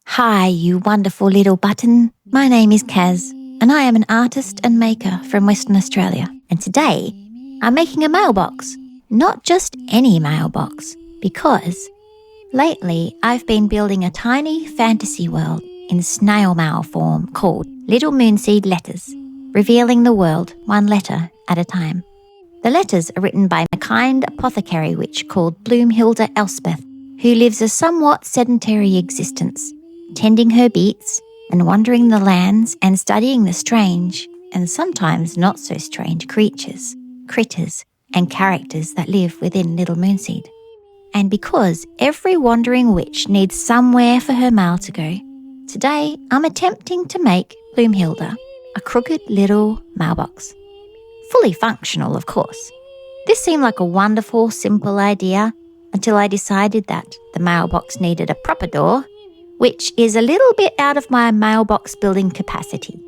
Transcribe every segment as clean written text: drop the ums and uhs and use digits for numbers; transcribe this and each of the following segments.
Hi, you wonderful little button. My name is Kaz, and I am an artist and maker from Western Australia. And today, I'm making a mailbox. Not just any mailbox, because lately I've been building a tiny fantasy world in snail mail form called Little Moonseed letters, revealing the world one letter at a time. The letters are written by a kind apothecary witch called Bloomhilda Elspeth, who lives a somewhat sedentary existence, tending her beets and wandering the lands and studying the strange and sometimes not so strange creatures, critters and characters that live within Little Moonseed. And because every wandering witch needs somewhere for her mail to go, today I'm attempting to make Bloomhilda a crooked little mailbox. Fully functional, of course. This seemed like a wonderful, simple idea until I decided that the mailbox needed a proper door, which is a little bit out of my mailbox building capacity.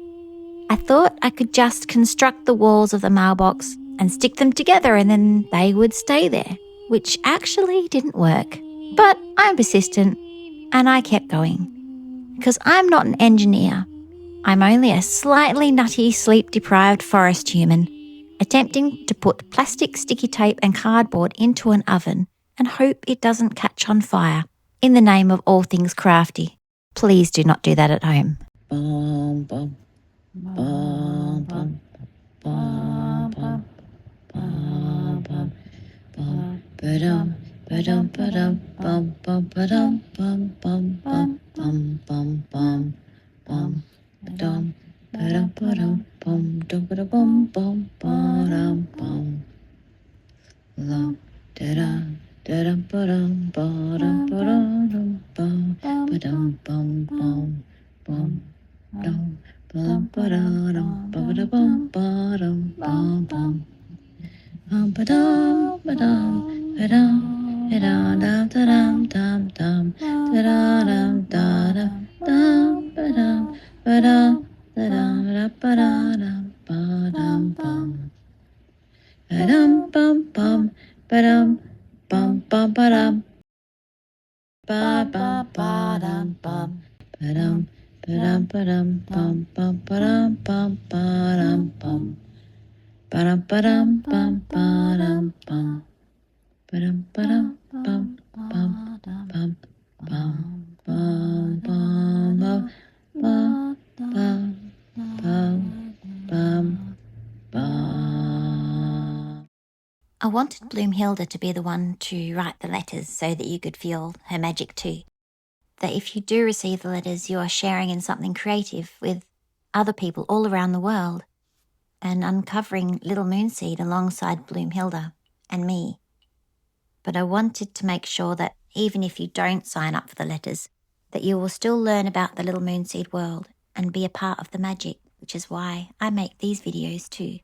I thought I could just construct the walls of the mailbox and stick them together and then they would stay there, which actually didn't work. But I'm persistent and I kept going. Because I'm not an engineer. I'm only a slightly nutty, sleep-deprived forest human attempting to put plastic sticky tape and cardboard into an oven and hope it doesn't catch on fire in the name of all things crafty. Please do not do that at home. Bum, bum, bum, bum, bum, bum, bum, bum, bum, ba-dum, ba-dum, ba-dum, bum, bum, ba-dum, bum, bum, bum, bum, bum, bum, bum, ba-dum, ba-dum, ba-dum, bum, dum, ba-da-bum, bum, ba-dum, bum, lum, da-da, da-dum, ba-dum, ba-dum, ba-dum, bum, ba-dum, bum, bum, bum, dum, ba-dum, ba-da-dum, ba-da-bum, ba-dum, bum, bum, ba-dum, ba-dum, ba-dum, da-dum, da-dum, dum, dum, da-da-dum, da-dum, dum, ba-dum, ba-dum, da-dum, ba-da-dum, ba-dum, bum, ba-dum, bum, bum, ba-dum, bum, bum, ba-dum, ba-bum, ba-dum, bum, ba-dum, ba-dum, ba-dum, bum, bum, ba-dum, bum, ba-dum, bum, ba-dum, ba-dum, bum, ba-dum, bum, ba-dum, ba-dum, bum, bum, bum, bum, bum, bum, bum, bum, bum, bum, bum. I wanted Bloomhilda to be the one to write the letters so that you could feel her magic too. That if you do receive the letters, you are sharing in something creative with other people all around the world and uncovering Little Moonseed alongside Bloomhilda and me. But I wanted to make sure that even if you don't sign up for the letters, that you will still learn about the Little Moonseed world and be a part of the magic, which is why I make these videos too.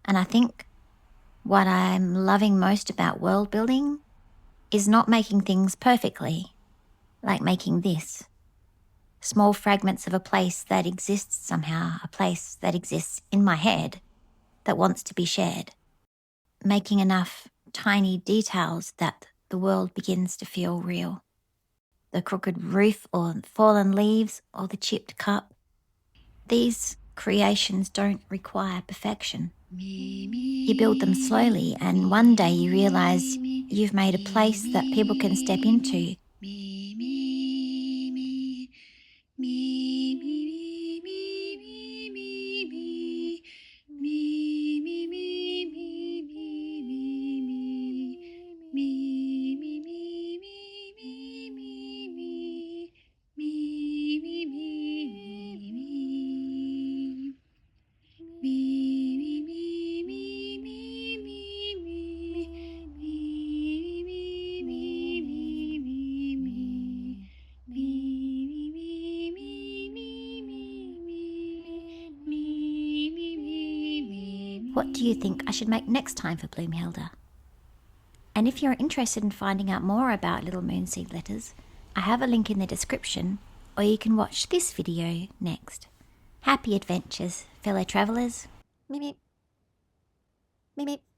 And I think what I'm loving most about world building is not making things perfectly, like making this. Small fragments of a place that exists somehow, a place that exists in my head that wants to be shared. Making enough tiny details that the world begins to feel real. The crooked roof or fallen leaves or the chipped cup. These creations don't require perfection. You build them slowly and one day you realise you've made a place that people can step into. What do you think I should make next time for Bloomhilda? And if you're interested in finding out more about Little Moonseed letters, I have a link in the description, or you can watch this video next. Happy adventures, fellow travellers. Meep meep. Meep, meep.